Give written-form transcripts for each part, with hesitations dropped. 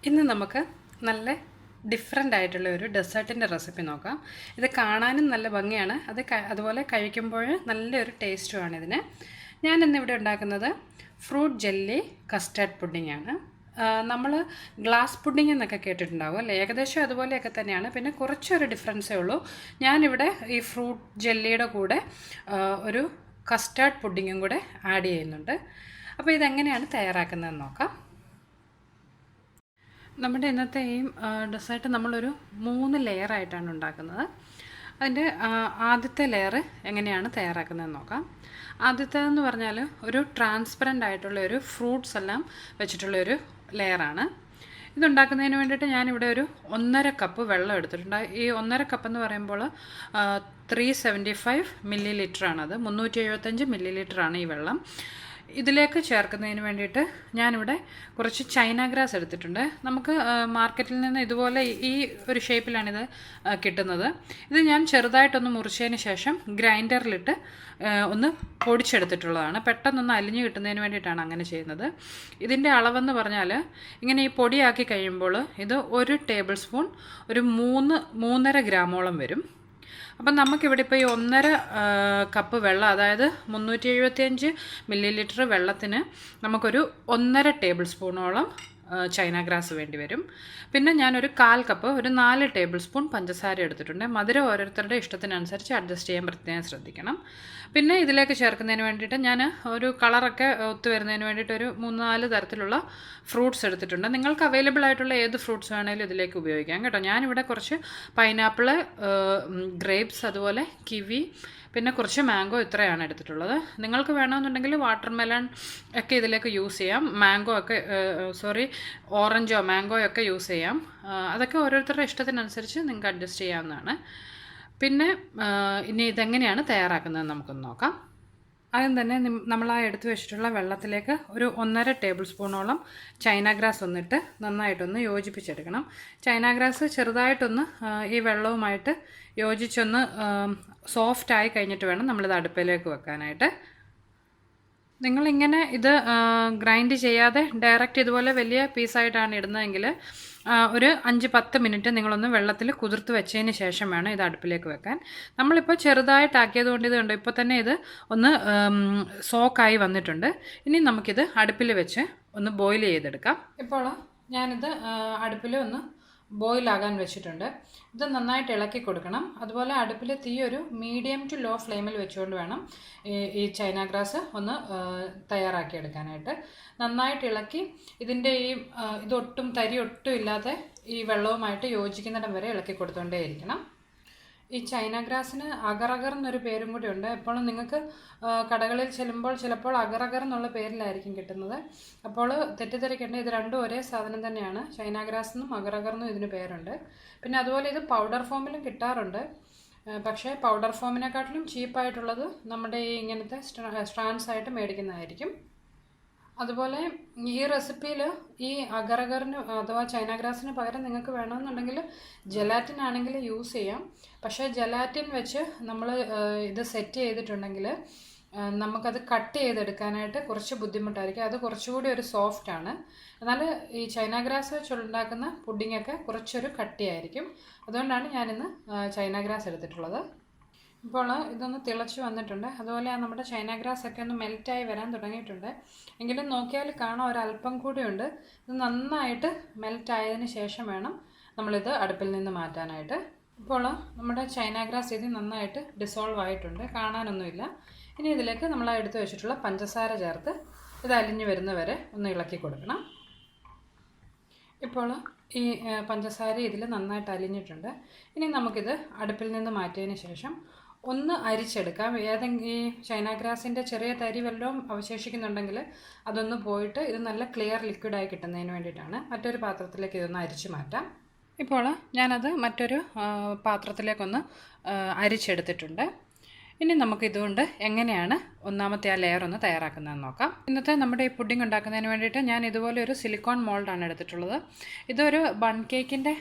ഇന്ന് നമുക്ക് നല്ല ഡിഫറെൻ്റ് ആയിട്ടുള്ള ഒരു ഡെസേർട്ടിൻ്റെ റെസിപ്പി നോക്കാം. ഇത് കാണാനും നല്ല ഭംഗിയാണ്, അതുപോലെ കഴിക്കുമ്പോൾ നല്ലൊരു ടേസ്റ്റുമാണ് ഇതിന്. ഞാൻ ഇന്നിവിടെ ഉണ്ടാക്കുന്നത് ഫ്രൂട്ട് ജെല്ലി കസ്റ്റർഡ് പുഡിങ്ങാണ്. നമ്മൾ ഗ്ലാസ് പുഡിംഗ് എന്നൊക്കെ കേട്ടിട്ടുണ്ടാവും അല്ലേ? ഏകദേശം അതുപോലെയൊക്കെ തന്നെയാണ്, പിന്നെ കുറച്ചൊരു ഡിഫറൻസേ ഉള്ളൂ. ഞാനിവിടെ ഈ ഫ്രൂട്ട് ജെല്ലിയുടെ കൂടെ ഒരു കസ്റ്റർഡ് പുഡിങ്ങും കൂടെ ആഡ് ചെയ്യുന്നുണ്ട്. അപ്പോൾ ഇതെങ്ങനെയാണ് തയ്യാറാക്കുന്നതെന്ന് നോക്കാം. നമ്മുടെ ഇന്നത്തെ ഈ ഡെസേർട്ട് നമ്മളൊരു 3 ലെയറായിട്ടാണ് ഉണ്ടാക്കുന്നത്. അതിൻ്റെ ആദ്യത്തെ ലെയർ എങ്ങനെയാണ് തയ്യാറാക്കുന്നതെന്ന് നോക്കാം. ആദ്യത്തേതെന്ന് പറഞ്ഞാൽ ഒരു ട്രാൻസ്പെറൻ്റ് ആയിട്ടുള്ള ഒരു ഫ്രൂട്ട്സ് എല്ലാം വെച്ചിട്ടുള്ളൊരു ലെയറാണ്. ഇതുണ്ടാക്കുന്നതിന് വേണ്ടിയിട്ട് ഞാനിവിടെ ഒരു 1.5 കപ്പ് വെള്ളം എടുത്തിട്ടുണ്ട്. ഈ 1.5 കപ്പ് എന്ന് പറയുമ്പോൾ 375 മില്ലി ലിറ്ററാണത്, 375 മില്ലി ലിറ്ററാണ് ഈ വെള്ളം. ഇതിലേക്ക് ചേർക്കുന്നതിന് വേണ്ടിയിട്ട് ഞാനിവിടെ കുറച്ച് ചൈന ഗ്രാസ് എടുത്തിട്ടുണ്ട്. നമുക്ക് മാർക്കറ്റിൽ നിന്ന് ഇതുപോലെ ഈ ഒരു ഷേപ്പിലാണിത് കിട്ടുന്നത്. ഇത് ഞാൻ ചെറുതായിട്ടൊന്ന് മുറിച്ചതിന് ശേഷം ഗ്രൈൻഡറിലിട്ട് ഒന്ന് പൊടിച്ചെടുത്തിട്ടുള്ളതാണ്. പെട്ടെന്നൊന്ന് അലിഞ്ഞ് കിട്ടുന്നതിന് വേണ്ടിയിട്ടാണ് അങ്ങനെ ചെയ്യുന്നത്. ഇതിൻ്റെ അളവെന്ന് പറഞ്ഞാൽ ഇങ്ങനെ ഈ പൊടിയാക്കി കഴിയുമ്പോൾ ഇത് 1 ടേബിൾ സ്പൂൺ, ഒരു 3.5 ഗ്രാമോളം വരും. അപ്പം നമുക്കിവിടെ ഇപ്പോൾ ഈ 1.5 കപ്പ് വെള്ളം, അതായത് 375 മില്ലി ലിറ്റർ വെള്ളത്തിന് നമുക്കൊരു 1.5 ടേബിൾ സ്പൂണോളം ചൈന ഗ്രാസ് വേണ്ടി വരും. പിന്നെ ഞാനൊരു 1/4 കപ്പ്, ഒരു 4 ടേബിൾ സ്പൂൺ പഞ്ചസാര എടുത്തിട്ടുണ്ട്. മധുരം ഓരോരുത്തരുടെ ഇഷ്ടത്തിനനുസരിച്ച് അഡ്ജസ്റ്റ് ചെയ്യാൻ പ്രത്യേകം ശ്രദ്ധിക്കണം. പിന്നെ ഇതിലേക്ക് ചേർക്കുന്നതിന് വേണ്ടിയിട്ട് ഞാൻ ഒരു കളറൊക്കെ ഒത്തു വരുന്നതിന് വേണ്ടിയിട്ട് ഒരു 3-4 തരത്തിലുള്ള ഫ്രൂട്ട്സ് എടുത്തിട്ടുണ്ട്. നിങ്ങൾക്ക് അവൈലബിൾ ആയിട്ടുള്ള ഏത് ഫ്രൂട്ട്സ് വേണമെങ്കിലും ഇതിലേക്ക് ഉപയോഗിക്കാം കേട്ടോ. ഞാനിവിടെ കുറച്ച് പൈനാപ്പിള്, ഗ്രേപ്സ്, അതുപോലെ കിവി, പിന്നെ കുറച്ച് മാംഗോ, ഇത്രയാണ് എടുത്തിട്ടുള്ളത്. നിങ്ങൾക്ക് വേണമെന്നുണ്ടെങ്കിൽ വാട്ടർമെലൺ ഒക്കെ ഇതിലേക്ക് യൂസ് ചെയ്യാം. ഓറഞ്ചോ മാംഗോയോ ഒക്കെ യൂസ് ചെയ്യാം. അതൊക്കെ ഓരോരുത്തരുടെ ഇഷ്ടത്തിനനുസരിച്ച് നിങ്ങൾക്ക് അഡ്ജസ്റ്റ് ചെയ്യാവുന്നതാണ്. പിന്നെ ഇനി ഇതെങ്ങനെയാണ് തയ്യാറാക്കുന്നതെന്ന് നമുക്കൊന്ന് നോക്കാം. ആദ്യം തന്നെ നമ്മൾ എടുത്തു വെച്ചിട്ടുള്ള വെള്ളത്തിലേക്ക് ഒരു 1.5 ടേബിൾ സ്പൂണോളം ചൈന ഗ്രാസ് ഒന്നിട്ട് നന്നായിട്ടൊന്ന് യോജിപ്പിച്ചെടുക്കണം. ചൈന ഗ്രാസ് ചെറുതായിട്ടൊന്ന് ഈ വെള്ളവുമായിട്ട് യോജിച്ചൊന്ന് സോഫ്റ്റായി കഴിഞ്ഞിട്ട് വേണം നമ്മളിത് അടുപ്പിലേക്ക് വെക്കാനായിട്ട്. നിങ്ങളിങ്ങനെ ഇത് ഗ്രൈൻഡ് ചെയ്യാതെ ഡയറക്റ്റ് ഇതുപോലെ വലിയ പീസായിട്ടാണ് ഇടുന്നതെങ്കിൽ ഒരു 5-10 മിനിറ്റ് നിങ്ങളൊന്ന് വെള്ളത്തിൽ കുതിർത്ത് വെച്ചതിന് ശേഷം വേണം ഇത് അടുപ്പിലേക്ക് വെക്കാൻ. നമ്മളിപ്പോൾ ചെറുതായിട്ടാക്കിയത് കൊണ്ട് ഇത് കണ്ടോ, ഇപ്പോൾ തന്നെ ഇത് ഒന്ന് സോക്കായി വന്നിട്ടുണ്ട്. ഇനി നമുക്കിത് അടുപ്പിൽ വെച്ച് ഒന്ന് ബോയിൽ ചെയ്തെടുക്കാം. ഇപ്പോൾ ഞാനിത് അടുപ്പിൽ ഒന്ന് ബോയിലാകാൻ വെച്ചിട്ടുണ്ട്. ഇത് നന്നായിട്ട് ഇളക്കി കൊടുക്കണം. അതുപോലെ അടുപ്പിൽ തീ ഒരു മീഡിയം ടു ലോ ഫ്ലെയിമിൽ വെച്ചുകൊണ്ട് വേണം ഈ ചൈന ഗ്രാസ് ഒന്ന് തയ്യാറാക്കിയെടുക്കാനായിട്ട്. നന്നായിട്ട് ഇളക്കി ഇതിൻ്റെ ഇതൊട്ടും തരി ഒട്ടും ഇല്ലാതെ ഈ വെള്ളവുമായിട്ട് യോജിക്കുന്നിടം വരെ ഇളക്കി കൊടുത്തുകൊണ്ടേയിരിക്കണം. ഈ ചൈന ഗ്രാസിന് അഗർ അഗർ എന്നൊരു പേരും കൂടി ഉണ്ട്. എപ്പോഴും നിങ്ങൾക്ക് കടകളിൽ ചെല്ലുമ്പോൾ ചിലപ്പോൾ അഗർ അഗർ എന്നുള്ള പേരിലായിരിക്കും കിട്ടുന്നത്. അപ്പോൾ തെറ്റിദ്ധരിക്കേണ്ട, ഇത് രണ്ടും ഒരേ സാധനം തന്നെയാണ്. ചൈന ഗ്രാസ് എന്നും അഗർ അഗർ എന്നും ഇതിന് പേരുണ്ട്. പിന്നെ അതുപോലെ ഇത് പൗഡർ ഫോമിലും കിട്ടാറുണ്ട്. പക്ഷേ പൗഡർ ഫോമിനെക്കാട്ടിലും ചീപ്പായിട്ടുള്ളത് നമ്മുടെ ഈ ഇങ്ങനത്തെ സ്ട്രാൻഡ്സ് ആയിട്ട് മേടിക്കുന്നതായിരിക്കും. അതുപോലെ ഈ റെസിപ്പിയിൽ ഈ അഗർ അഗറിന് അഥവാ ചൈന ഗ്രാസിന് പകരം നിങ്ങൾക്ക് വേണമെന്നുണ്ടെങ്കിൽ ജെലാറ്റിൻ ആണെങ്കിൽ യൂസ് ചെയ്യാം. പക്ഷേ ജെലാറ്റിൻ വെച്ച് നമ്മൾ ഇത് സെറ്റ് ചെയ്തിട്ടുണ്ടെങ്കിൽ നമുക്കത് കട്ട് ചെയ്തെടുക്കാനായിട്ട് കുറച്ച് ബുദ്ധിമുട്ടായിരിക്കും. അത് കുറച്ചുകൂടി ഒരു സോഫ്റ്റാണ്. എന്നാൽ ഈ ചൈന ഗ്രാസ് വെച്ചുണ്ടാക്കുന്ന പുഡിങ്ങൊക്കെ കുറച്ചൊരു കട്ടിയായിരിക്കും. അതുകൊണ്ടാണ് ഞാനിന്ന് ചൈന ഗ്രാസ് എടുത്തിട്ടുള്ളത്. ഇപ്പോൾ ഇതൊന്ന് തിളച്ച് വന്നിട്ടുണ്ട്. അതുപോലെ നമ്മുടെ ചൈന ഗ്രാസ് ഒക്കെ ഒന്ന് മെൽറ്റായി വരാൻ തുടങ്ങിയിട്ടുണ്ട്. എങ്കിലും നോക്കിയാൽ കാണാൻ ഒരല്പം കൂടിയുണ്ട്. ഇത് നന്നായിട്ട് മെൽറ്റായതിന് ശേഷം വേണം നമ്മളിത് അടുപ്പിൽ നിന്ന് മാറ്റാനായിട്ട്. ഇപ്പോൾ നമ്മുടെ ചൈന ഗ്രാസ് ഇത് നന്നായിട്ട് ഡിസോൾവ് ആയിട്ടുണ്ട്, കാണാനൊന്നുമില്ല. ഇനി ഇതിലേക്ക് നമ്മൾ എടുത്തു വെച്ചിട്ടുള്ള പഞ്ചസാര ചേർത്ത് ഇത് അലിഞ്ഞു വരുന്നവരെ ഒന്ന് ഇളക്കി കൊടുക്കണം. ഇപ്പോൾ ഈ പഞ്ചസാര ഇതിൽ നന്നായിട്ട് അലിഞ്ഞിട്ടുണ്ട്. ഇനി നമുക്കിത് അടുപ്പിൽ നിന്ന് മാറ്റിയതിന് ശേഷം ഒന്ന് അരിച്ചെടുക്കാം. ഏതെങ്കിലും ഈ ചൈന ഗ്രാസിൻ്റെ ചെറിയ തരി വല്ലതും അവശേഷിക്കുന്നുണ്ടെങ്കിൽ അതൊന്ന് പോയിട്ട് ഇത് നല്ല ക്ലിയർ ലിക്വിഡായി കിട്ടുന്നതിന് വേണ്ടിയിട്ടാണ്. മറ്റൊരു പാത്രത്തിലേക്ക് ഇതൊന്ന് അരിച്ച് മാറ്റാം. ഇപ്പോൾ ഞാനത് മറ്റൊരു പാത്രത്തിലേക്കൊന്ന് അരിച്ചെടുത്തിട്ടുണ്ട്. ഇനി നമുക്കിതുകൊണ്ട് എങ്ങനെയാണ് ഒന്നാമത്തെ ആ ലെയർ ഒന്ന് തയ്യാറാക്കുന്നതെന്ന് നോക്കാം. ഇന്നത്തെ നമ്മുടെ ഈ പുഡിംഗ് ഉണ്ടാക്കുന്നതിന് വേണ്ടിയിട്ട് ഞാൻ ഇതുപോലെ ഒരു സിലിക്കോൺ മോൾഡാണ് എടുത്തിട്ടുള്ളത്. ഇതൊരു ബൺ കേക്കിൻ്റെ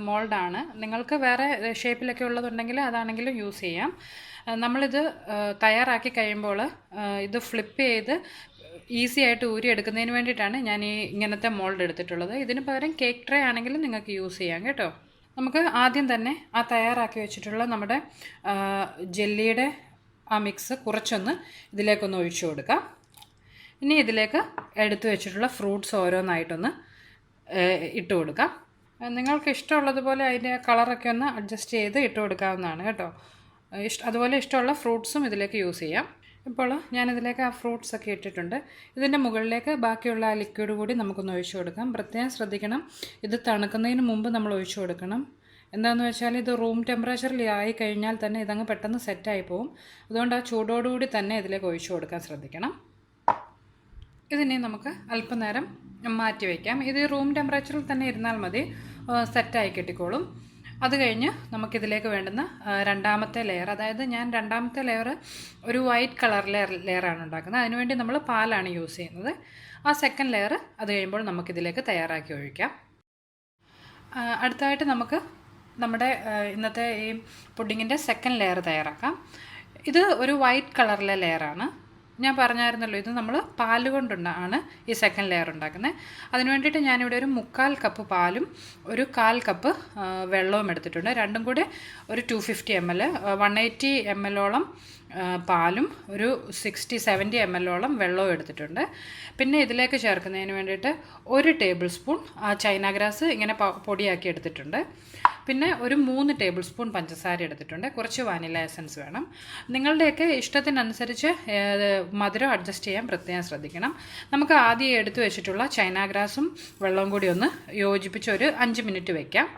മോൾഡാണ്. നിങ്ങൾക്ക് വേറെ ഷേപ്പിലൊക്കെ ഉള്ളതുണ്ടെങ്കിൽ അതാണെങ്കിലും യൂസ് ചെയ്യാം. നമ്മളിത് തയ്യാറാക്കി കഴിയുമ്പോൾ ഇത് ഫ്ലിപ്പ് ചെയ്ത് ഈസി ആയിട്ട് ഊരിയെടുക്കുന്നതിന് വേണ്ടിയിട്ടാണ് ഞാൻ ഈ ഇങ്ങനത്തെ മോൾഡ് എടുത്തിട്ടുള്ളത്. ഇതിന് പകരം കേക്ക് ട്രേ ആണെങ്കിലും നിങ്ങൾക്ക് യൂസ് ചെയ്യാം കേട്ടോ. നമുക്ക് ആദ്യം തന്നെ ആ തയ്യാറാക്കി വെച്ചിട്ടുള്ള നമ്മുടെ ജെല്ലിയുടെ ആ മിക്സ് കുറച്ചൊന്ന് ഇതിലേക്കൊന്ന് ഒഴിച്ചു കൊടുക്കാം. ഇനി ഇതിലേക്ക് എടുത്തു വെച്ചിട്ടുള്ള ഫ്രൂട്ട്സ് ഓരോന്നായിട്ടൊന്ന് ഇട്ട് കൊടുക്കാം. നിങ്ങൾക്ക് ഇഷ്ടമുള്ളതുപോലെ അതിൻ്റെ കളറൊക്കെ ഒന്ന് അഡ്ജസ്റ്റ് ചെയ്ത് ഇട്ട് കൊടുക്കാവുന്നതാണ് കേട്ടോ. അതുപോലെ ഇഷ്ടമുള്ള ഫ്രൂട്ട്സും ഇതിലേക്ക് യൂസ് ചെയ്യാം. ഇപ്പോൾ ഞാനിതിലേക്ക് ആ ഫ്രൂട്ട്സൊക്കെ ഇട്ടിട്ടുണ്ട്. ഇതിൻ്റെ മുകളിലേക്ക് ബാക്കിയുള്ള ആ ലിക്വിഡ് കൂടി നമുക്കൊന്ന് ഒഴിച്ചു കൊടുക്കാം. പ്രത്യേകം ശ്രദ്ധിക്കണം, ഇത് തണുക്കുന്നതിന് മുമ്പ് നമ്മൾ ഒഴിച്ചു കൊടുക്കണം. എന്താണെന്ന് വെച്ചാൽ ഇത് റൂം ടെമ്പറേച്ചറിൽ ആയി കഴിഞ്ഞാൽ തന്നെ ഇതങ്ങ് പെട്ടെന്ന് സെറ്റായി പോകും. അതുകൊണ്ട് ആ ചൂടോടുകൂടി തന്നെ ഇതിലേക്ക് ഒഴിച്ചു കൊടുക്കാൻ ശ്രദ്ധിക്കണം. ഇതിനെ നമുക്ക് അല്പനേരം മാറ്റി വയ്ക്കാം. ഇത് റൂം ടെമ്പറേച്ചറിൽ തന്നെ ഇരുന്നാൽ മതി, സെറ്റായി കിട്ടിക്കോളും. അത് കഴിഞ്ഞ് നമുക്കിതിലേക്ക് വേണ്ടുന്ന രണ്ടാമത്തെ ലെയർ, അതായത് ഞാൻ രണ്ടാമത്തെ ലെയർ ഒരു വൈറ്റ് കളറിലെ ലെയറാണ് ഉണ്ടാക്കുന്നത്. അതിനുവേണ്ടി നമ്മൾ പാലാണ് യൂസ് ചെയ്യുന്നത്. ആ സെക്കൻഡ് ലെയർ അത് കഴിയുമ്പോൾ നമുക്കിതിലേക്ക് തയ്യാറാക്കി ഒഴിക്കാം. അടുത്തതായിട്ട് നമുക്ക് നമ്മുടെ ഇന്നത്തെ ഈ പുഡിങ്ങിൻ്റെ സെക്കൻഡ് ലെയർ തയ്യാറാക്കാം. ഇത് ഒരു വൈറ്റ് കളറിലെ ലെയറാണ്. ഞാൻ പറഞ്ഞായിരുന്നല്ലോ, ഇത് നമ്മൾ പാൽ കൊണ്ടാണ് ഈ സെക്കൻഡ് ലെയർ ഉണ്ടാക്കുന്നത്. അതിന് വേണ്ടിയിട്ട് ഞാനിവിടെ ഒരു 3/4 കപ്പ് പാലും ഒരു 1/4 കപ്പ് വെള്ളവും എടുത്തിട്ടുണ്ട്. രണ്ടും കൂടി ഒരു 250 ml, 180 ml പാലും ഒരു 60-70 ml വെള്ളവും എടുത്തിട്ടുണ്ട്. പിന്നെ ഇതിലേക്ക് ചേർക്കുന്നതിന് വേണ്ടിയിട്ട് 1 ടേബിൾ സ്പൂൺ ചൈന ഗ്രാസ് ഇങ്ങനെ പൊടിയാക്കി എടുത്തിട്ടുണ്ട്. പിന്നെ ഒരു 3 ടേബിൾ സ്പൂൺ പഞ്ചസാര എടുത്തിട്ടുണ്ട്. കുറച്ച് വാനില എസൻസ് വേണം. നിങ്ങളുടെയൊക്കെ ഇഷ്ടത്തിനനുസരിച്ച് മധുരം അഡ്ജസ്റ്റ് ചെയ്യാൻ പ്രത്യേകം ശ്രദ്ധിക്കണം. നമുക്ക് ആദ്യം എടുത്തു വെച്ചിട്ടുള്ള ചൈന ഗ്രാസും വെള്ളവും കൂടി ഒന്ന് യോജിപ്പിച്ച് ഒരു 5 മിനിറ്റ് വയ്ക്കാം.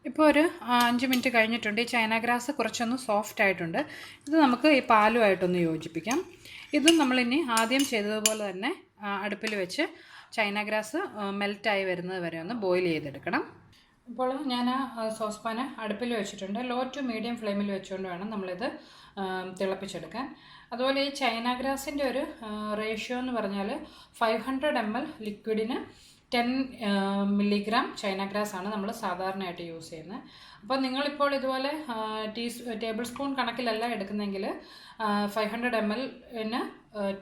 ഇപ്പോൾ ഒരു 5 മിനിറ്റ് കഴിഞ്ഞിട്ടുണ്ട്. ഈ ചൈന ഗ്രാസ് കുറച്ചൊന്ന് സോഫ്റ്റ് ആയിട്ടുണ്ട്. ഇത് നമുക്ക് ഈ പാലുമായിട്ടൊന്ന് യോജിപ്പിക്കാം. ഇതും നമ്മളിനി ആദ്യം ചെയ്തതുപോലെ തന്നെ അടുപ്പിൽ വെച്ച് ചൈന ഗ്രാസ് മെൽറ്റായി വരുന്നത് വരെ ഒന്ന് ബോയിൽ ചെയ്തെടുക്കണം. ഇപ്പോൾ ഞാൻ സോസ്പാന് അടുപ്പിൽ വെച്ചിട്ടുണ്ട്. ലോ ടു മീഡിയം ഫ്ലെയിമിൽ വെച്ചുകൊണ്ട് വേണം നമ്മളിത് തിളപ്പിച്ചെടുക്കാൻ. അതുപോലെ ഈ ചൈന ഗ്രാസിൻ്റെ ഒരു റേഷ്യോ എന്ന് പറഞ്ഞാൽ 500 ml ലിക്വിഡിന് 10 മില്ലിഗ്രാം ചൈന ഗ്രാസ് ആണ് നമ്മൾ സാധാരണയായിട്ട് യൂസ് ചെയ്യുന്നത്. അപ്പോൾ നിങ്ങളിപ്പോൾ ഇതുപോലെ ടേബിൾ സ്പൂൺ കണക്കിലല്ല എടുക്കുന്നതെങ്കിൽ 500 ml-ന്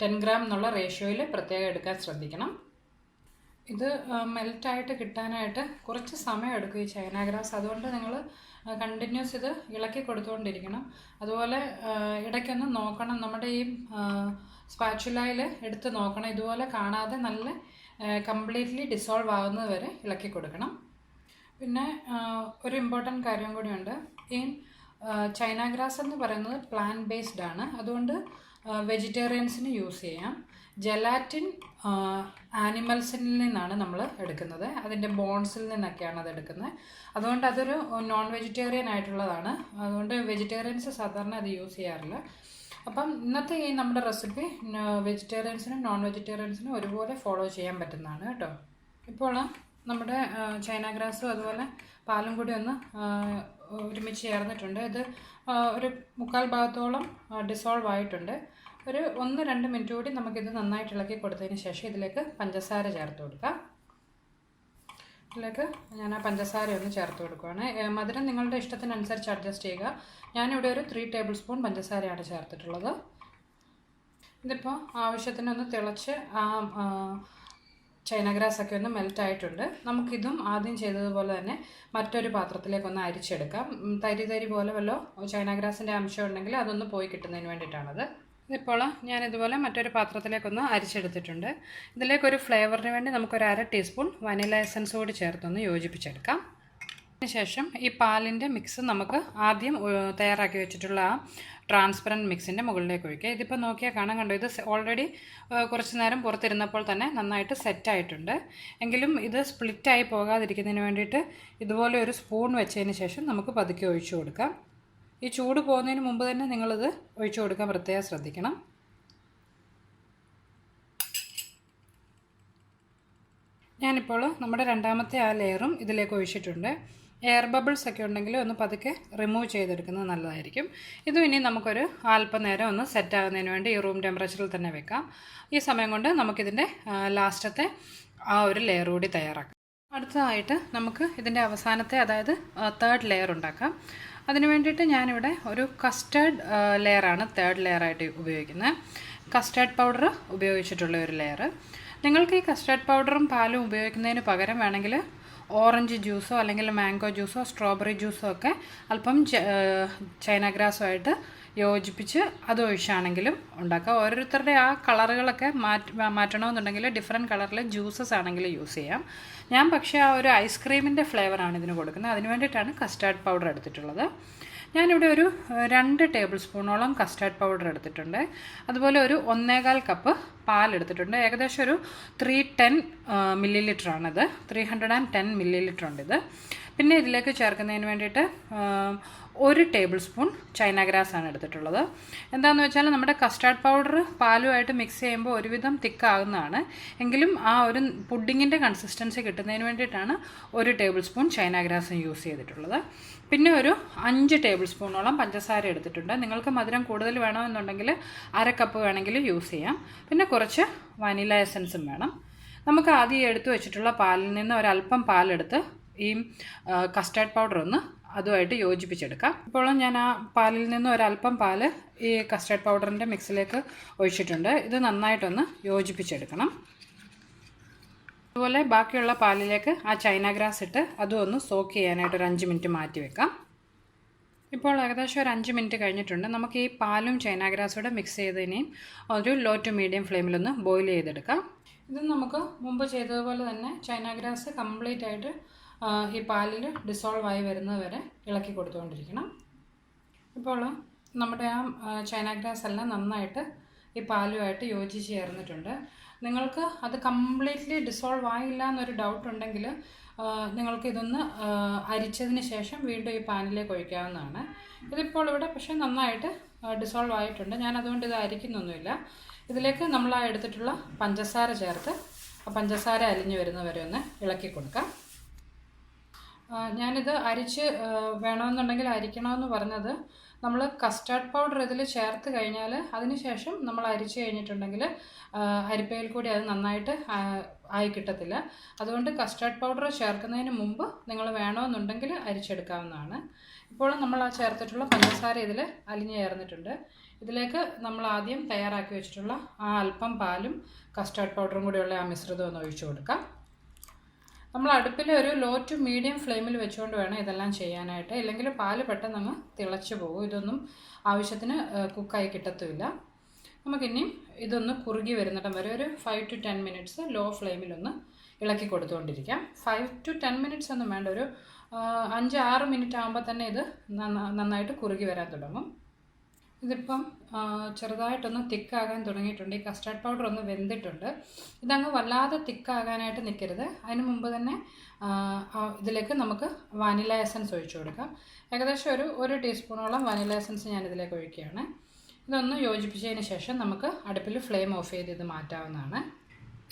10 ഗ്രാം എന്നുള്ള റേഷ്യോയിൽ പ്രത്യേകം എടുക്കാൻ ശ്രദ്ധിക്കണം. ഇത് മെൽറ്റായിട്ട് കിട്ടാനായിട്ട് കുറച്ച് സമയം എടുക്കും ഈ ചൈന ഗ്രാസ്. അതുകൊണ്ട് നിങ്ങൾ കണ്ടിന്യൂസ് ഇത് ഇളക്കി കൊടുത്തുകൊണ്ടിരിക്കണം. അതുപോലെ ഇടയ്ക്കൊന്ന് നോക്കണം, നമ്മുടെ ഈ സ്പാച്ചുലയിൽ എടുത്ത് നോക്കണം. ഇതുപോലെ കാണാതെ നല്ല കംപ്ലീറ്റ്ലി ഡിസോൾവ് ആവുന്നത് വരെ ഇളക്കി കൊടുക്കണം. പിന്നെ ഒരു ഇമ്പോർട്ടൻറ്റ് കാര്യം കൂടിയുണ്ട്. ഈ ചൈന ഗ്രാസ് എന്ന് പറയുന്നത് പ്ലാന്റ് ബേസ്ഡ് ആണ്. അതുകൊണ്ട് വെജിറ്റേറിയൻസിന് യൂസ് ചെയ്യാം. ജെലാറ്റിൻ ആനിമൽസിൽ നിന്നാണ് നമ്മൾ എടുക്കുന്നത്. അതിൻ്റെ ബോൺസിൽ നിന്നൊക്കെയാണ് അത് എടുക്കുന്നത്. അതുകൊണ്ട് അതൊരു നോൺ വെജിറ്റേറിയൻ ആയിട്ടുള്ളതാണ്. അതുകൊണ്ട് വെജിറ്റേറിയൻസ് സാധാരണ അത് യൂസ് ചെയ്യാറില്ല. അപ്പം ഇന്നത്തെ ഈ നമ്മുടെ റെസിപ്പി വെജിറ്റേറിയൻസിനും നോൺ വെജിറ്റേറിയൻസിനും ഒരുപോലെ ഫോളോ ചെയ്യാൻ പറ്റുന്നതാണ് കേട്ടോ. ഇപ്പോൾ നമ്മുടെ ചൈന ഗ്രാസും അതുപോലെ പാലും കൂടി ഒന്ന് ഒരുമിച്ച് ചേർന്നിട്ടുണ്ട്. ഇത് ഒരു 3/4 ഭാഗത്തോളം ഡിസോൾവ് ആയിട്ടുണ്ട്. ഒരു 1-2 മിനിറ്റ് കൂടി നമുക്കിത് നന്നായിട്ട് ഇളക്കി കൊടുത്തതിന് ശേഷം ഇതിലേക്ക് പഞ്ചസാര ചേർത്ത് കൊടുക്കാം. ഇതിലേക്ക് ഞാൻ ആ പഞ്ചസാര ഒന്ന് ചേർത്ത് കൊടുക്കുകയാണ്. മധുരം നിങ്ങളുടെ ഇഷ്ടത്തിനനുസരിച്ച് അഡ്ജസ്റ്റ് ചെയ്യുക. ഞാനിവിടെ ഒരു 3 ടേബിൾ സ്പൂൺ പഞ്ചസാരയാണ് ചേർത്തിട്ടുള്ളത്. ഇതിപ്പോൾ ആവശ്യത്തിനൊന്ന് തിളച്ച് ആ ചൈന ഗ്രാസൊക്കെ ഒന്ന് മെൽറ്റായിട്ടുണ്ട്. നമുക്കിതും ആദ്യം ചെയ്തതുപോലെ തന്നെ മറ്റൊരു പാത്രത്തിലേക്കൊന്ന് അരിച്ചെടുക്കാം. തരി പോലെ വല്ലോ ചൈന ഗ്രാസിൻ്റെ അംശം ഉണ്ടെങ്കിൽ അതൊന്ന് പോയി കിട്ടുന്നതിന് വേണ്ടിയിട്ടാണത്. ഇതിപ്പോൾ ഞാനിതുപോലെ മറ്റൊരു പാത്രത്തിലേക്കൊന്ന് അരിച്ചെടുത്തിട്ടുണ്ട്. ഇതിലേക്കൊരു ഫ്ലേവറിന് വേണ്ടി നമുക്കൊരു 1/2 ടീസ്പൂൺ വനില എസൻസ് കൂടി ചേർത്തൊന്ന് യോജിപ്പിച്ചെടുക്കാം. അതിനുശേഷം ഈ പാലിൻ്റെ മിക്സ് നമുക്ക് ആദ്യം തയ്യാറാക്കി വെച്ചിട്ടുള്ള ആ ട്രാൻസ്പെറൻറ്റ് മിക്സിൻ്റെ മുകളിലേക്ക് ഒഴിക്കുക. ഇതിപ്പോൾ നോക്കിയാൽ കാണാൻ കണ്ടോ, ഇത് ഓൾറെഡി കുറച്ച് നേരം പുറത്തിരുന്നപ്പോൾ തന്നെ നന്നായിട്ട് സെറ്റായിട്ടുണ്ട്. എങ്കിലും ഇത് സ്പ്ലിറ്റായി പോകാതിരിക്കുന്നതിന് വേണ്ടിയിട്ട് ഇതുപോലെ ഒരു സ്പൂൺ വെച്ചതിന് ശേഷം നമുക്ക് പതുക്കെ ഒഴിച്ചു കൊടുക്കാം. ഈ ചൂട് പോകുന്നതിന് മുമ്പ് തന്നെ നിങ്ങളിത് ഒഴിച്ചു കൊടുക്കാൻ പ്രത്യേകം ശ്രദ്ധിക്കണം. ഞാനിപ്പോൾ നമ്മുടെ രണ്ടാമത്തെ ആ ലെയറും ഇതിലേക്ക് ഒഴിച്ചിട്ടുണ്ട്. എയർ ബബിൾസ് ഒക്കെ ഉണ്ടെങ്കിൽ ഒന്ന് പതുക്കെ റിമൂവ് ചെയ്തെടുക്കുന്നത് നല്ലതായിരിക്കും. ഇതും ഇനി നമുക്കൊരു അല്പനേരം ഒന്ന് സെറ്റാകുന്നതിന് വേണ്ടി ഈ റൂം ടെമ്പറേച്ചറിൽ തന്നെ വെക്കാം. ഈ സമയം കൊണ്ട് നമുക്കിതിൻ്റെ ലാസ്റ്റത്തെ ആ ഒരു ലെയർ കൂടി തയ്യാറാക്കാം. അടുത്തതായിട്ട് നമുക്ക് ഇതിൻ്റെ അവസാനത്തെ, അതായത് 3rd ലെയർ ഉണ്ടാക്കാം. അതിന് വേണ്ടിയിട്ട് ഞാനിവിടെ ഒരു കസ്റ്റേർഡ് ലെയറാണ് 3rd ലെയറായിട്ട് ഉപയോഗിക്കുന്നത്. കസ്റ്റാർഡ് പൗഡർ ഉപയോഗിച്ചിട്ടുള്ള ഒരു ലെയർ. നിങ്ങൾക്ക് ഈ കസ്റ്റാർഡ് പൗഡറും പാലും ഉപയോഗിക്കുന്നതിന് പകരം വേണമെങ്കിൽ ഓറഞ്ച് ജ്യൂസോ അല്ലെങ്കിൽ മാംഗോ ജ്യൂസോ സ്ട്രോബെറി ജ്യൂസോ ഒക്കെ അല്പം ചൈന ഗ്രാസുമായിട്ട് യോജിപ്പിച്ച് അത് ഒഴിച്ചാണെങ്കിലും ഉണ്ടാക്കാം. ഓരോരുത്തരുടെ ആ കളറുകളൊക്കെ മാറ്റണമെന്നുണ്ടെങ്കിൽ ഡിഫറെൻറ്റ് കളറിലെ ജ്യൂസസ് ആണെങ്കിൽ യൂസ് ചെയ്യാം. ഞാൻ പക്ഷേ ആ ഒരു ഐസ്ക്രീമിൻ്റെ ഫ്ലേവറാണ് ഇതിന് കൊടുക്കുന്നത്. അതിന് വേണ്ടിയിട്ടാണ് കസ്റ്റാർഡ് പൗഡർ എടുത്തിട്ടുള്ളത്. ഞാനിവിടെ ഒരു 2 ടേബിൾ സ്പൂണോളം കസ്റ്റാർഡ് പൗഡർ എടുത്തിട്ടുണ്ട്. അതുപോലെ ഒരു 1.25 കപ്പ് പാലെടുത്തിട്ടുണ്ട്. ഏകദേശം ഒരു 310 മില്ലി-ലിറ്ററാണിത്. 310 മില്ലി-ലിറ്റർ ഉണ്ട് ഇത്. പിന്നെ ഇതിലേക്ക് ചേർക്കുന്നതിന് വേണ്ടിയിട്ട് 1 ടേബിൾ സ്പൂൺ ചൈന ഗ്രാസ് ആണ് എടുത്തിട്ടുള്ളത്. എന്താണെന്ന് വെച്ചാൽ നമ്മുടെ കസ്റ്റാർഡ് പൗഡർ പാലുമായിട്ട് മിക്സ് ചെയ്യുമ്പോൾ ഒരുവിധം തിക്കാകുന്നതാണ്. എങ്കിലും ആ ഒരു പുഡിങ്ങിൻ്റെ കൺസിസ്റ്റൻസി കിട്ടുന്നതിന് വേണ്ടിയിട്ടാണ് 1 table spoon China grass use ചെയ്തിട്ടുള്ളത്. പിന്നെ ഒരു 5 ടേബിൾ സ്പൂണോളം പഞ്ചസാര എടുത്തിട്ടുണ്ട്. നിങ്ങൾക്ക് മധുരം കൂടുതൽ വേണമെന്നുണ്ടെങ്കിൽ 1/2 കപ്പ് വേണമെങ്കിൽ യൂസ് ചെയ്യാം. പിന്നെ കുറച്ച് വനില എസൻസും വേണം. നമുക്ക് ആദ്യം എടുത്തു വെച്ചിട്ടുള്ള പാലിൽ നിന്ന് ഒരല്പം പാലെടുത്ത് ഈ കസ്റ്റാർഡ് പൗഡർ ഒന്ന് അതുമായിട്ട് യോജിപ്പിച്ചെടുക്കാം. ഇപ്പോൾ ഞാൻ ആ പാലിൽ നിന്ന് ഒരല്പം പാൽ ഈ കസ്റ്റാർഡ് പൗഡറിൻ്റെ മിക്സിലേക്ക് ഒഴിച്ചിട്ടുണ്ട്. ഇത് നന്നായിട്ടൊന്ന് യോജിപ്പിച്ചെടുക്കണം. അതുപോലെ ബാക്കിയുള്ള പാലിലേക്ക് ആ ചൈന ഗ്രാസ് ഇട്ട് അതും ഒന്ന് സോക്ക് ചെയ്യാനായിട്ട് ഒരു 5 മിനിറ്റ് മാറ്റി വെക്കാം. ഇപ്പോൾ ഏകദേശം ഒരു 5 മിനിറ്റ് കഴിഞ്ഞിട്ടുണ്ട്. നമുക്ക് ഈ പാലും ചൈന ഗ്രാസോടെ മിക്സ് ചെയ്തതിനെയും ഒരു ലോ ടു മീഡിയം ഫ്ലെയിമിലൊന്ന് ബോയിൽ ചെയ്തെടുക്കാം. ഇത് നമുക്ക് മുമ്പ് ചെയ്തതുപോലെ തന്നെ ചൈന ഗ്രാസ് കംപ്ലീറ്റ് ആയിട്ട് ഈ പാലിൽ ഡിസോൾവ് ആയി വരുന്നത് വരെ ഇളക്കി കൊടുത്തുകൊണ്ടിരിക്കണം. ഇപ്പോൾ നമ്മുടെ ആ ചൈന ഗ്രാസ് എല്ലാം നന്നായിട്ട് ഈ പാലുമായിട്ട് യോജിച്ച് ചേർന്നിട്ടുണ്ട്. നിങ്ങൾക്ക് അത് കംപ്ലീറ്റ്ലി ഡിസോൾവ് ആയില്ല എന്നൊരു ഡൗട്ട് ഉണ്ടെങ്കിൽ നിങ്ങൾക്ക് ഇതൊന്ന് അരിച്ചതിന് ശേഷം വീണ്ടും ഈ പാനിലേക്ക് ഒഴിക്കാവുന്നതാണ്. ഇതിപ്പോൾ ഇവിടെ പക്ഷേ നന്നായിട്ട് ഡിസോൾവ് ആയിട്ടുണ്ട്. ഞാൻ അതുകൊണ്ട് ഇത് അരിക്കുന്നൊന്നുമില്ല. ഇതിലേക്ക് നമ്മൾ ആ എടുത്തിട്ടുള്ള പഞ്ചസാര ചേർത്ത് ആ പഞ്ചസാര അലിഞ്ഞ് വരുന്നവരെ ഒന്ന് ഇളക്കി കൊടുക്കാം. ഞാനിത് അരിച്ച് വേണമെന്നുണ്ടെങ്കിൽ അരിക്കണമെന്ന് പറഞ്ഞത് നമ്മൾ കസ്റ്റാർഡ് പൗഡർ ഇതിൽ ചേർത്ത് കഴിഞ്ഞാൽ അതിന് ശേഷം നമ്മൾ അരിച്ച് കഴിഞ്ഞിട്ടുണ്ടെങ്കിൽ അരിപ്പയിൽ കൂടി അത് നന്നായിട്ട് ആയി കിട്ടത്തില്ല. അതുകൊണ്ട് കസ്റ്റാർഡ് പൗഡർ ചേർക്കുന്നതിന് മുമ്പ് നിങ്ങൾ വേണമെന്നുണ്ടെങ്കിൽ അരിച്ചെടുക്കാവുന്നതാണ്. ഇപ്പോൾ നമ്മൾ ആ ചേർത്തിട്ടുള്ള പഞ്ചസാര ഇതിൽ അലിഞ്ഞ് ചേർന്നിട്ടുണ്ട്. ഇതിലേക്ക് നമ്മൾ ആദ്യം തയ്യാറാക്കി വെച്ചിട്ടുള്ള ആ അല്പം പാലും കസ്റ്റാർഡ് പൗഡറും കൂടിയുള്ള ആ മിശ്രിതം ഒന്ന് ഒഴിച്ചു കൊടുക്കാം. നമ്മൾ അടുപ്പിൽ ഒരു ലോ ടു മീഡിയം ഫ്ലെയിമിൽ വെച്ചുകൊണ്ട് വേണം ഇതെല്ലാം ചെയ്യാനായിട്ട്. ഇല്ലെങ്കിൽ പാല് പെട്ടെന്ന് അങ്ങ് തിളച്ച് പോകും. ഇതൊന്നും ആവശ്യത്തിന് കുക്കായി കിട്ടത്തുമില്ല. നമുക്കിനിയും ഇതൊന്ന് കുറുകി വരുന്നിടം വരെ ഒരു 5 to 10 മിനിറ്റ്സ് ലോ ഫ്ലെയിമിലൊന്ന് ഇളക്കി കൊടുത്തുകൊണ്ടിരിക്കാം. 5 to 10 മിനിറ്റ്സ് ഒന്നും വേണ്ട, ഒരു 5-6 മിനിറ്റ് ആകുമ്പോൾ തന്നെ ഇത് നന്നായിട്ട് കുറുകി വരാൻ തുടങ്ങും. ഇതിപ്പം ചെറുതായിട്ടൊന്ന് തിക്കാകാൻ തുടങ്ങിയിട്ടുണ്ട്. ഈ കസ്റ്റാർഡ് പൗഡർ ഒന്ന് വെന്തിട്ടുണ്ട്. ഇതങ്ങ് വല്ലാതെ തിക്കാകാനായിട്ട് നിൽക്കരുത്. അതിന് മുമ്പ് തന്നെ ഇതിലേക്ക് നമുക്ക് വാനില എസൻസ് ഒഴിച്ചു കൊടുക്കാം. ഏകദേശം ഒരു 1 ടീസ്പൂണോളം വാനില എസൻസ് ഞാൻ ഇതിലേക്ക് ഒഴിക്കുകയാണ്. ഇതൊന്ന് യോജിപ്പിച്ചതിന് ശേഷം നമുക്ക് അടുപ്പിൽ ഫ്ലെയിം ഓഫ് ചെയ്ത് ഇത് മാറ്റാവുന്നതാണ്.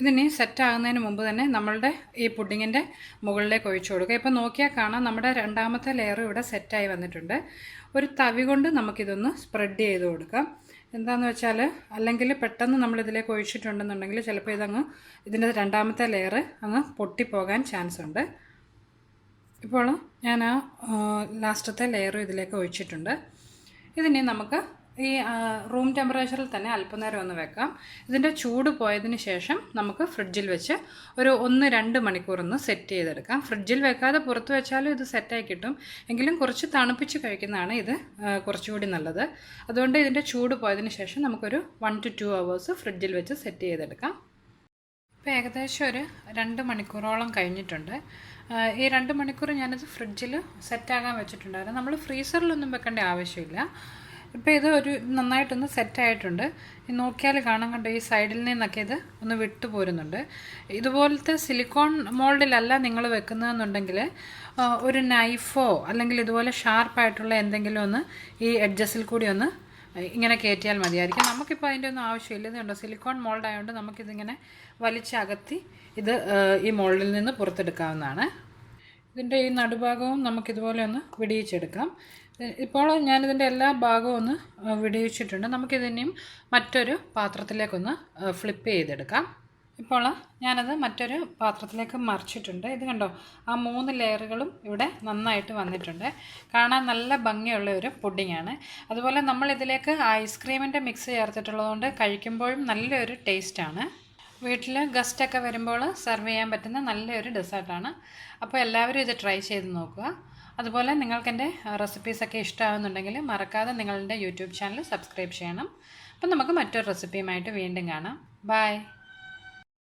ഇതിനി സെറ്റാകുന്നതിന് മുമ്പ് തന്നെ നമ്മളുടെ ഈ പുഡിങ്ങിൻ്റെ മുകളിലേക്ക് ഒഴിച്ചു കൊടുക്കുക. ഇപ്പോൾ നോക്കിയാൽ കാണാം നമ്മുടെ രണ്ടാമത്തെ ലെയർ ഇവിടെ സെറ്റായി വന്നിട്ടുണ്ട്. ഒരു തവി കൊണ്ട് നമുക്കിതൊന്ന് സ്പ്രെഡ് ചെയ്ത് കൊടുക്കാം. എന്താണെന്ന് വെച്ചാൽ അല്ലെങ്കിൽ പെട്ടെന്ന് നമ്മളിതിലേക്ക് ഒഴിച്ചിട്ടുണ്ടെന്നുണ്ടെങ്കിൽ ചിലപ്പോൾ ഇതിൻ്റെ രണ്ടാമത്തെ ലെയർ അങ്ങ് പൊട്ടിപ്പോകാൻ ചാൻസ് ഉണ്ട്. ഇപ്പോൾ ഞാൻ ആ ലാസ്റ്റത്തെ ലെയറും ഇതിലേക്ക് ഒഴിച്ചിട്ടുണ്ട്. ഇതിനി നമുക്ക് ഈ റൂം ടെമ്പറേച്ചറിൽ തന്നെ അല്പനേരം ഒന്ന് വെക്കാം. ഇതിൻ്റെ ചൂട് പോയതിന് ശേഷം നമുക്ക് ഫ്രിഡ്ജിൽ വെച്ച് ഒരു 1-2 മണിക്കൂർ ഒന്ന് സെറ്റ് ചെയ്തെടുക്കാം. ഫ്രിഡ്ജിൽ വെക്കാതെ പുറത്ത് വെച്ചാലും ഇത് സെറ്റായി കിട്ടും. എങ്കിലും കുറച്ച് തണുപ്പിച്ച് കഴിക്കുന്നതാണ് ഇത് കുറച്ചുകൂടി നല്ലത്. അതുകൊണ്ട് ഇതിൻ്റെ ചൂട് പോയതിന് ശേഷം നമുക്കൊരു 1 to 2 hours ഫ്രിഡ്ജിൽ വെച്ച് സെറ്റ് ചെയ്തെടുക്കാം. ഇപ്പോൾ ഏകദേശം ഒരു 2 മണിക്കൂറോളം കഴിഞ്ഞിട്ടുണ്ട്. ഈ 2 മണിക്കൂർ ഞാനിത് ഫ്രിഡ്ജിൽ സെറ്റാകാൻ വെച്ചിട്ടുണ്ടായിരുന്നു. നമ്മൾ ഫ്രീസറിലൊന്നും വെക്കേണ്ട ആവശ്യമില്ല. ഇപ്പോൾ ഇത് നന്നായിട്ടൊന്ന് സെറ്റായിട്ടുണ്ട്. നോക്കിയാൽ കാണാൻ കണ്ടോ, ഈ സൈഡിൽ നിന്നൊക്കെ ഇത് ഒന്ന് വിട്ടു പോരുന്നുണ്ട്. ഇതുപോലത്തെ സിലിക്കോൺ മോൾഡിലല്ല നിങ്ങൾ വെക്കുന്നതെന്നുണ്ടെങ്കിൽ ഒരു നൈഫോ അല്ലെങ്കിൽ ഇതുപോലെ ഷാർപ്പായിട്ടുള്ള എന്തെങ്കിലും ഒന്ന് ഈ എഡ്ജസിൽ കൂടി ഒന്ന് ഇങ്ങനെ കയറ്റിയാൽ മതിയായിരിക്കും. നമുക്കിപ്പോൾ അതിൻ്റെ ഒന്നും ആവശ്യമില്ല. ഇതുണ്ടോ, സിലിക്കോൺ മോൾഡായതുകൊണ്ട് നമുക്കിതിങ്ങനെ വലിച്ചകത്തി ഇത് ഈ മോൾഡിൽ നിന്ന് പുറത്തെടുക്കാവുന്നതാണ്. ഇതിൻ്റെ ഈ നടുഭാഗവും നമുക്കിതുപോലെ ഒന്ന് വിടിയിച്ചെടുക്കാം. ഇപ്പോൾ ഞാനിതിൻ്റെ എല്ലാ ഭാഗവും ഒന്ന് വിടിയിച്ചിട്ടുണ്ട്. നമുക്കിതിനെയും മറ്റൊരു പാത്രത്തിലേക്കൊന്ന് ഫ്ലിപ്പ് ചെയ്തെടുക്കാം. ഇപ്പോൾ ഞാനത് മറ്റൊരു പാത്രത്തിലേക്ക് മറിച്ചിട്ടുണ്ട്. ഇത് കണ്ടോ, ആ 3 ലെയറുകളും ഇവിടെ നന്നായിട്ട് വന്നിട്ടുണ്ട്. കാണാൻ നല്ല ഭംഗിയുള്ള ഒരു പുഡിങ്ങാണ്. അതുപോലെ നമ്മൾ ഇതിലേക്ക് ഐസ്ക്രീമിൻ്റെ മിക്സ് ചേർത്തിട്ടുള്ളതുകൊണ്ട് കഴിക്കുമ്പോഴും നല്ലൊരു ടേസ്റ്റാണ്. വീട്ടിൽ ഗസ്റ്റൊക്കെ വരുമ്പോൾ സെർവ് ചെയ്യാൻ പറ്റുന്ന നല്ലൊരു ഡെസേർട്ടാണ്. അപ്പോൾ എല്ലാവരും ഇത് ട്രൈ ചെയ്ത് നോക്കുക. അതുപോലെ നിങ്ങൾക്കെൻ്റെ റെസിപ്പീസൊക്കെ ഇഷ്ടമാകുന്നുണ്ടെങ്കിൽ മറക്കാതെ നിങ്ങളുടെ യൂട്യൂബ് ചാനൽ സബ്സ്ക്രൈബ് ചെയ്യണം. അപ്പം നമുക്ക് മറ്റൊരു റെസിപ്പിയുമായിട്ട് വീണ്ടും കാണാം. ബൈ.